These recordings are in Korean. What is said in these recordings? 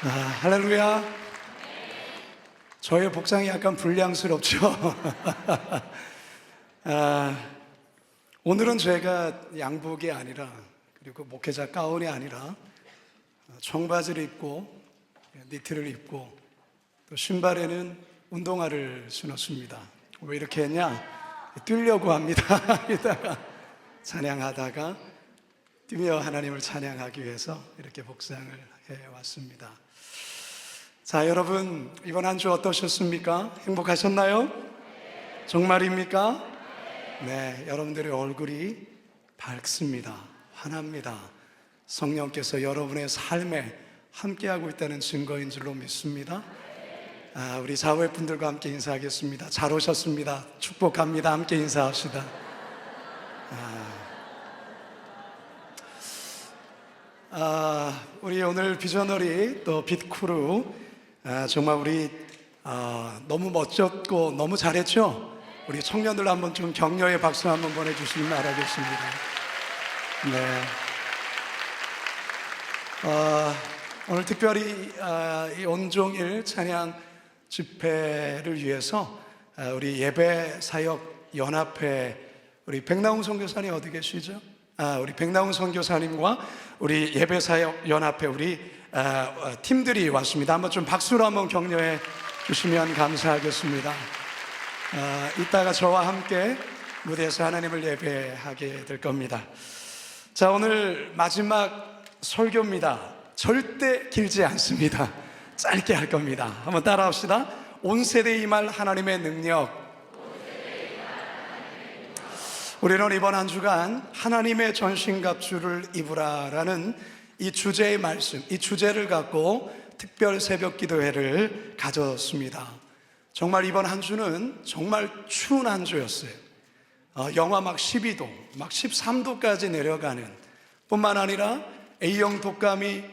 할렐루야. 저의 복장이 약간 불량스럽죠? 오늘은 제가 양복이 아니라, 그리고 목회자 가운이 아니라 청바지를 입고 니트를 입고 또 신발에는 운동화를 신었습니다. 왜 이렇게 했냐? 뛰려고 합니다. 이따가 찬양하다가 뛰며 하나님을 찬양하기 위해서 이렇게 복장을 해왔습니다. 자, 여러분, 이번 한 주 어떠셨습니까? 행복하셨나요? 정말입니까? 네, 여러분들의 얼굴이 밝습니다. 환합니다. 성령께서 여러분의 삶에 함께하고 있다는 증거인 줄로 믿습니다. 우리 자회분들과 함께 인사하겠습니다. 잘 오셨습니다. 축복합니다. 함께 인사합시다. 우리 오늘 비저너리 또 빛크루 정말 우리 너무 멋졌고 너무 잘했죠? 우리 청년들 한번 좀 격려의 박수 한번 보내주시면 바라겠습니다. 네. 오늘 특별히 이 온종일 찬양 집회를 위해서 우리 예배사역 연합회 우리 백나훈 선교사님 어디 계시죠? 우리 백나훈 선교사님과 우리 예배사역 연합회 우리 팀들이 왔습니다. 한번 좀 박수로 한번 격려해 주시면 감사하겠습니다. 이따가 저와 함께 무대에서 하나님을 예배하게 될 겁니다. 자, 오늘 마지막 설교입니다. 절대 길지 않습니다. 짧게 할 겁니다. 한번 따라합시다. 온 세대에 임할 하나님의 능력. 우리는 이번 한 주간 하나님의 전신갑주를 입으라라는 이 주제의 말씀, 이 주제를 갖고 특별 새벽 기도회를 가졌습니다. 정말 이번 한 주는 정말 추운 한 주였어요. 영하 막 12도, 막 13도까지 내려가는 뿐만 아니라 A형 독감이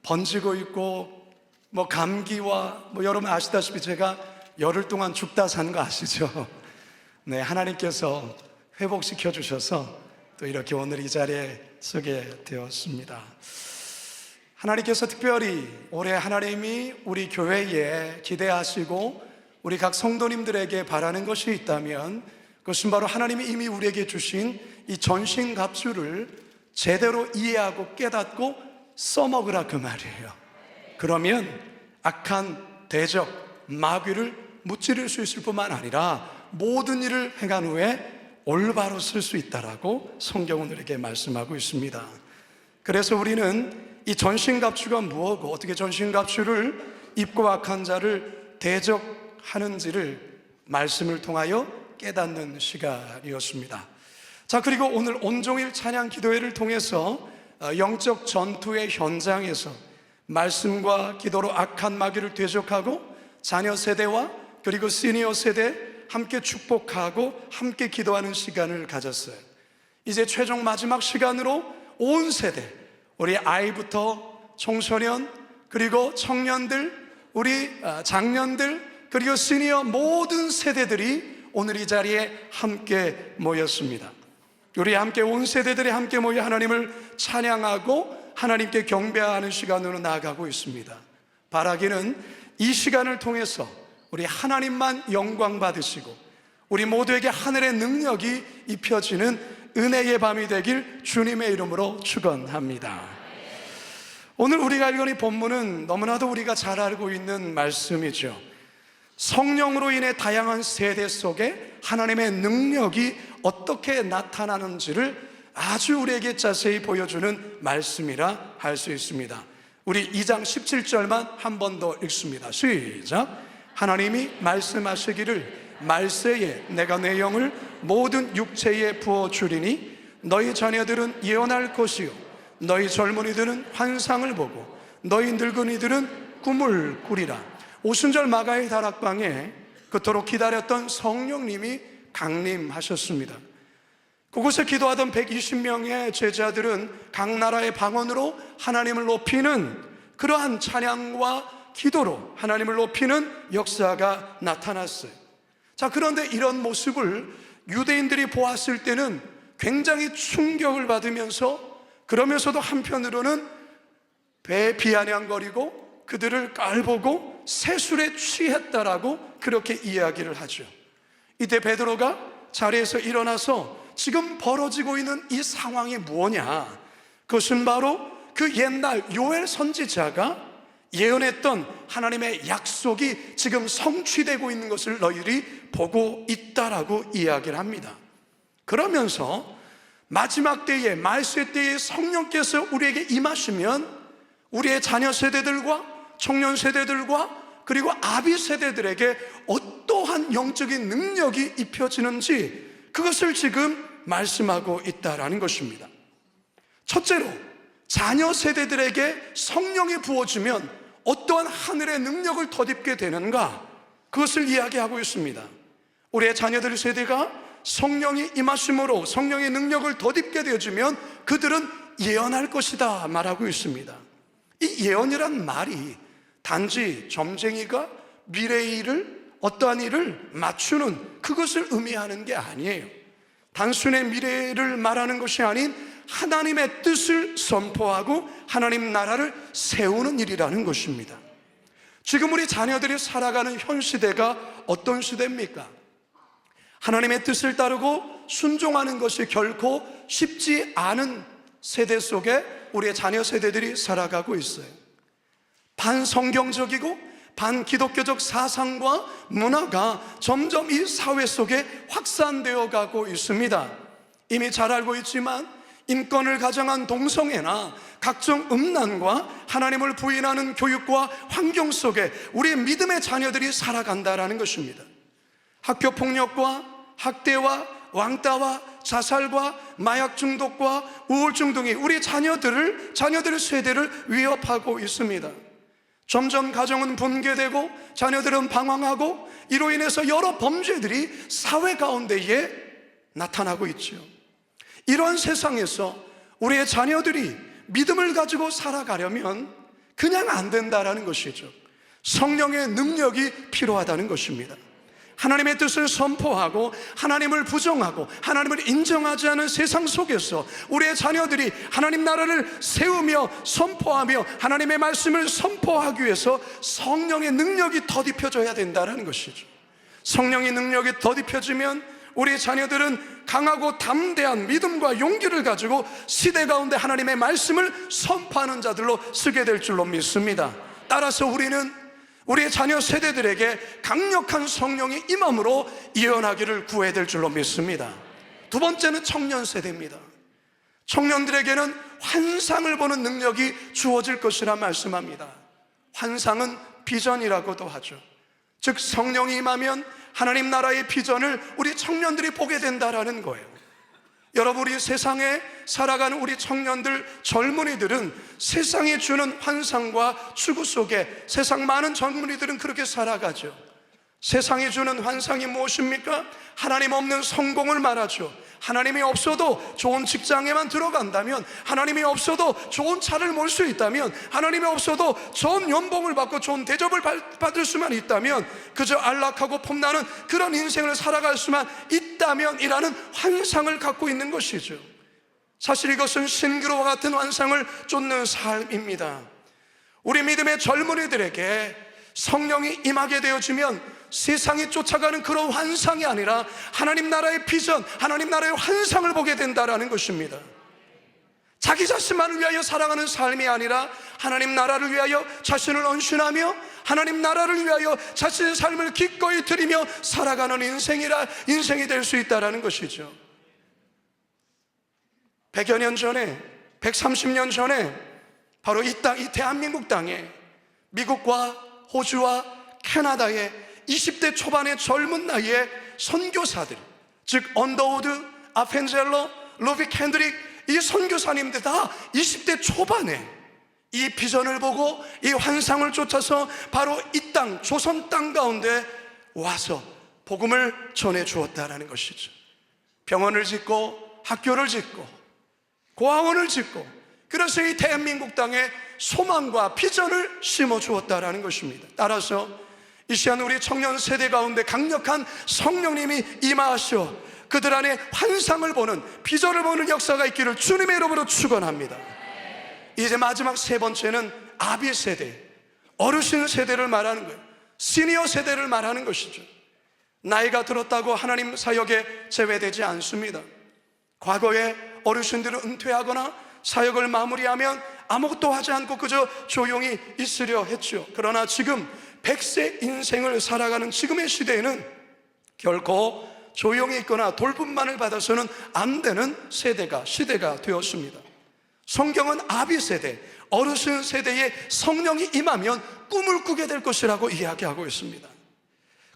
번지고 있고 뭐 감기와 여러분 아시다시피 제가 열흘 동안 죽다 산 거 아시죠? 네, 하나님께서 회복시켜 주셔서 또 이렇게 오늘 이 자리에 서게 되었습니다. 하나님께서 특별히 올해 하나님이 우리 교회에 기대하시고 우리 각 성도님들에게 바라는 것이 있다면 그것은 바로 하나님이 이미 우리에게 주신 이 전신갑주를 제대로 이해하고 깨닫고 써먹으라 그 말이에요. 그러면 악한 대적, 마귀를 무찌를 수 있을 뿐만 아니라 모든 일을 행한 후에 올바로 쓸 수 있다라고 성경은 우리에게 말씀하고 있습니다. 그래서 우리는 이 전신갑주가 무엇이고 어떻게 전신갑주를 입고 악한 자를 대적하는지를 말씀을 통하여 깨닫는 시간이었습니다. 자, 그리고 오늘 온종일 찬양 기도회를 통해서 영적 전투의 현장에서 말씀과 기도로 악한 마귀를 대적하고 자녀 세대와 그리고 시니어 세대 함께 축복하고 함께 기도하는 시간을 가졌어요. 이제 최종 마지막 시간으로 온 세대, 우리 아이부터 청소년 그리고 청년들, 우리 장년들 그리고 시니어 모든 세대들이 오늘 이 자리에 함께 모였습니다. 우리 함께 온 세대들이 함께 모여 하나님을 찬양하고 하나님께 경배하는 시간으로 나아가고 있습니다. 바라기는 이 시간을 통해서 우리 하나님만 영광 받으시고 우리 모두에게 하늘의 능력이 입혀지는 은혜의 밤이 되길 주님의 이름으로 축원합니다. 오늘 우리가 읽은 이 본문은 너무나도 우리가 잘 알고 있는 말씀이죠. 성령으로 인해 다양한 세대 속에 하나님의 능력이 어떻게 나타나는지를 아주 우리에게 자세히 보여주는 말씀이라 할 수 있습니다. 우리 2장 17절만 한 번 더 읽습니다. 시작. 하나님이 말씀하시기를 말세에 내가 내 영을 모든 육체에 부어주리니 너희 자녀들은 예언할 것이요 너희 젊은이들은 환상을 보고 너희 늙은이들은 꿈을 꾸리라. 오순절 마가의 다락방에 그토록 기다렸던 성령님이 강림하셨습니다. 그곳에 기도하던 120명의 제자들은 각 나라의 방언으로 하나님을 높이는 그러한 찬양과 기도로 하나님을 높이는 역사가 나타났어요. 자, 그런데 이런 모습을 유대인들이 보았을 때는 굉장히 충격을 받으면서 그러면서도 한편으로는 비아냥거리고 그들을 깔보고 세술에 취했다라고 그렇게 이야기를 하죠. 이때 베드로가 자리에서 일어나서 지금 벌어지고 있는 이 상황이 뭐냐, 그것은 바로 그 옛날 요엘 선지자가 예언했던 하나님의 약속이 지금 성취되고 있는 것을 너희들이 보고 있다라고 이야기를 합니다. 그러면서 마지막 때에, 말세 때에 성령께서 우리에게 임하시면 우리의 자녀 세대들과 청년 세대들과 그리고 아비 세대들에게 어떠한 영적인 능력이 입혀지는지, 그것을 지금 말씀하고 있다라는 것입니다. 첫째로, 자녀 세대들에게 성령이 부어지면 어떠한 하늘의 능력을 덧입게 되는가, 그것을 이야기하고 있습니다. 우리의 자녀들 세대가 성령이 임하심으로 성령의 능력을 덧입게 되어지면 그들은 예언할 것이다 말하고 있습니다. 이 예언이란 말이 단지 점쟁이가 미래의 일을, 어떠한 일을 맞추는 그것을 의미하는 게 아니에요. 단순히 미래를 말하는 것이 아닌 하나님의 뜻을 선포하고 하나님 나라를 세우는 일이라는 것입니다. 지금 우리 자녀들이 살아가는 현 시대가 어떤 시대입니까? 하나님의 뜻을 따르고 순종하는 것이 결코 쉽지 않은 세대 속에 우리의 자녀 세대들이 살아가고 있어요. 반성경적이고 반기독교적 사상과 문화가 점점 이 사회 속에 확산되어 가고 있습니다. 이미 잘 알고 있지만 인권을 가정한 동성애나 각종 음란과 하나님을 부인하는 교육과 환경 속에 우리의 믿음의 자녀들이 살아간다는 것입니다. 학교폭력과 학대와 왕따와 자살과 마약 중독과 우울증 등이 우리 자녀들의 세대를 위협하고 있습니다. 점점 가정은 붕괴되고 자녀들은 방황하고 이로 인해서 여러 범죄들이 사회 가운데에 나타나고 있죠. 이러한 세상에서 우리의 자녀들이 믿음을 가지고 살아가려면 그냥 안 된다라는 것이죠. 성령의 능력이 필요하다는 것입니다. 하나님의 뜻을 선포하고 하나님을 부정하고 하나님을 인정하지 않은 세상 속에서 우리의 자녀들이 하나님 나라를 세우며 선포하며 하나님의 말씀을 선포하기 위해서 성령의 능력이 덧입혀져야 된다는 것이죠. 성령의 능력이 덧입혀지면 우리의 자녀들은 강하고 담대한 믿음과 용기를 가지고 시대 가운데 하나님의 말씀을 선포하는 자들로 쓰게 될 줄로 믿습니다. 따라서 우리는 우리의 자녀 세대들에게 강력한 성령의 임함으로 예언하기를 구해야 될 줄로 믿습니다. 두 번째는 청년 세대입니다. 청년들에게는 환상을 보는 능력이 주어질 것이라 말씀합니다. 환상은 비전이라고도 하죠. 즉 성령이 임하면 하나님 나라의 비전을 우리 청년들이 보게 된다라는 거예요. 여러분, 우리 세상에 살아가는 우리 청년들, 젊은이들은 세상이 주는 환상과 추구 속에 세상 많은 젊은이들은 그렇게 살아가죠. 세상이 주는 환상이 무엇입니까? 하나님 없는 성공을 말하죠. 하나님이 없어도 좋은 직장에만 들어간다면, 하나님이 없어도 좋은 차를 몰 수 있다면, 하나님이 없어도 좋은 연봉을 받고 좋은 대접을 받을 수만 있다면, 그저 안락하고 폼나는 그런 인생을 살아갈 수만 있다면 이라는 환상을 갖고 있는 것이죠. 사실 이것은 신기루와 같은 환상을 쫓는 삶입니다. 우리 믿음의 젊은이들에게 성령이 임하게 되어지면 세상이 쫓아가는 그런 환상이 아니라 하나님 나라의 비전, 하나님 나라의 환상을 보게 된다는 것입니다. 자기 자신만을 위하여 살아가는 삶이 아니라 하나님 나라를 위하여 자신을 헌신하며 하나님 나라를 위하여 자신의 삶을 기꺼이 드리며 살아가는 인생이 될 수 있다는 것이죠. 100여 년 전에, 130년 전에 바로 이 대한민국 땅에 미국과 호주와 캐나다의 20대 초반의 젊은 나이의 선교사들, 즉 언더우드, 아펜젤러, 로비 캔드릭, 이 선교사님들 다 20대 초반에 이 비전을 보고 이 환상을 쫓아서 바로 이 땅, 조선 땅 가운데 와서 복음을 전해 주었다라는 것이죠. 병원을 짓고 학교를 짓고 고아원을 짓고, 그래서 이 대한민국 땅에 소망과 비전을 심어 주었다라는 것입니다. 따라서 이 시간 우리 청년 세대 가운데 강력한 성령님이 임하셔 그들 안에 환상을 보는, 비전을 보는 역사가 있기를 주님의 이름으로 축원합니다. 이제 마지막 세 번째는 아비 세대, 어르신 세대를 말하는 거예요. 시니어 세대를 말하는 것이죠. 나이가 들었다고 하나님 사역에 제외되지 않습니다. 과거에 어르신들은 은퇴하거나 사역을 마무리하면 아무것도 하지 않고 그저 조용히 있으려 했죠. 그러나 지금 100세 인생을 살아가는 지금의 시대에는 결코 조용히 있거나 돌봄만을 받아서는 안 되는 시대가 되었습니다. 성경은 아비 세대, 어르신 세대에 성령이 임하면 꿈을 꾸게 될 것이라고 이야기하고 있습니다.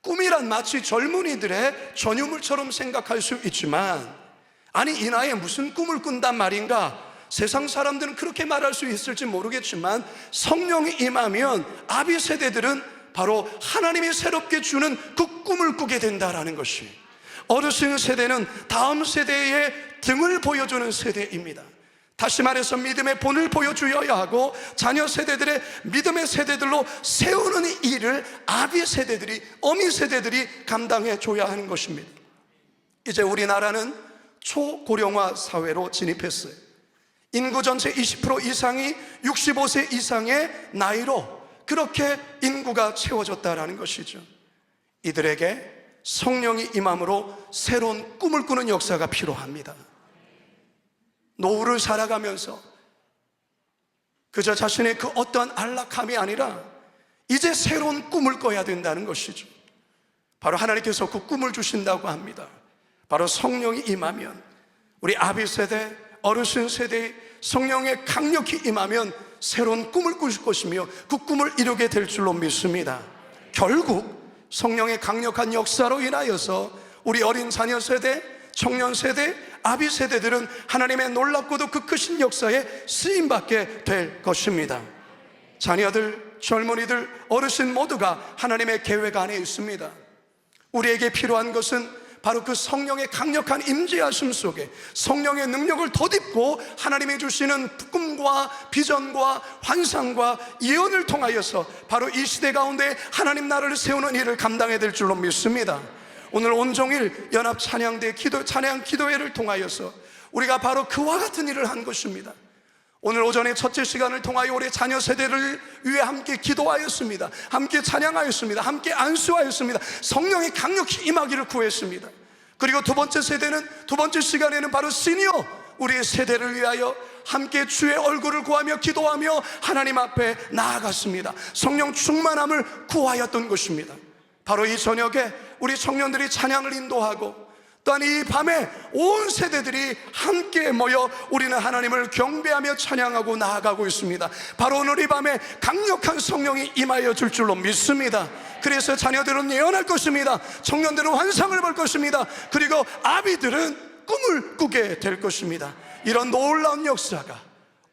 꿈이란 마치 젊은이들의 전유물처럼 생각할 수 있지만, 아니 이 나이에 무슨 꿈을 꾼단 말인가? 세상 사람들은 그렇게 말할 수 있을지 모르겠지만, 성령이 임하면 아비 세대들은 바로 하나님이 새롭게 주는 그 꿈을 꾸게 된다라는 것이, 어르신 세대는 다음 세대의 등을 보여주는 세대입니다. 다시 말해서 믿음의 본을 보여주어야 하고, 자녀 세대들의 믿음의 세대들로 세우는 이 일을 아비 세대들이, 어미 세대들이 감당해 줘야 하는 것입니다. 이제 우리나라는 초고령화 사회로 진입했어요. 인구 전체 20% 이상이 65세 이상의 나이로 그렇게 인구가 채워졌다는 것이죠. 이들에게 성령이 임함으로 새로운 꿈을 꾸는 역사가 필요합니다. 노후를 살아가면서 그저 자신의 그 어떠한 안락함이 아니라 이제 새로운 꿈을 꿔야 된다는 것이죠. 바로 하나님께서 그 꿈을 주신다고 합니다. 바로 성령이 임하면, 우리 아비 세대, 어르신 세대의 성령에 강력히 임하면 새로운 꿈을 꾸실 것이며 그 꿈을 이루게 될 줄로 믿습니다. 결국 성령의 강력한 역사로 인하여서 우리 어린 자녀 세대, 청년 세대, 아비 세대들은 하나님의 놀랍고도 그 크신 역사에 쓰임받게 될 것입니다. 자녀들, 젊은이들, 어르신 모두가 하나님의 계획 안에 있습니다. 우리에게 필요한 것은 바로 그 성령의 강력한 임재하심 속에 성령의 능력을 덧입고 하나님이 주시는 꿈과 비전과 환상과 예언을 통하여서 바로 이 시대 가운데 하나님 나라를 세우는 일을 감당해야 될 줄로 믿습니다. 오늘 온종일 연합 찬양대 찬양 기도회를 통하여서 우리가 바로 그와 같은 일을 한 것입니다. 오늘 오전에 첫째 시간을 통하여 우리 자녀 세대를 위해 함께 기도하였습니다. 함께 찬양하였습니다. 함께 안수하였습니다. 성령이 강력히 임하기를 구했습니다. 그리고 두 번째 세대는, 두 번째 시간에는 바로 시니어, 우리의 세대를 위하여 함께 주의 얼굴을 구하며 기도하며 하나님 앞에 나아갔습니다. 성령 충만함을 구하였던 것입니다. 바로 이 저녁에 우리 청년들이 찬양을 인도하고, 또한 이 밤에 온 세대들이 함께 모여 우리는 하나님을 경배하며 찬양하고 나아가고 있습니다. 바로 오늘 이 밤에 강력한 성령이 임하여 줄 줄로 믿습니다. 그래서 자녀들은 예언할 것입니다. 청년들은 환상을 볼 것입니다. 그리고 아비들은 꿈을 꾸게 될 것입니다. 이런 놀라운 역사가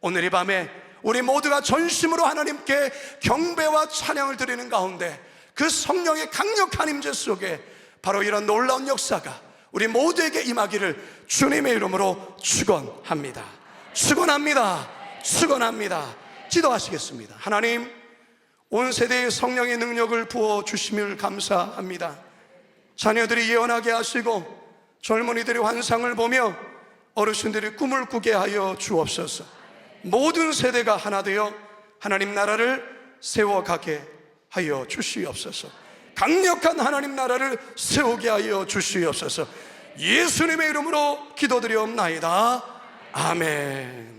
오늘 이 밤에 우리 모두가 전심으로 하나님께 경배와 찬양을 드리는 가운데, 그 성령의 강력한 임재 속에 바로 이런 놀라운 역사가 우리 모두에게 임하기를 주님의 이름으로 축원합니다. 축원합니다. 축원합니다. 기도하시겠습니다. 하나님, 온 세대의 성령의 능력을 부어주심을 감사합니다. 자녀들이 예언하게 하시고 젊은이들이 환상을 보며 어르신들이 꿈을 꾸게 하여 주옵소서. 모든 세대가 하나 되어 하나님 나라를 세워가게 하여 주시옵소서. 강력한 하나님 나라를 세우게 하여 주시옵소서. 예수님의 이름으로 기도드리옵나이다. 아멘.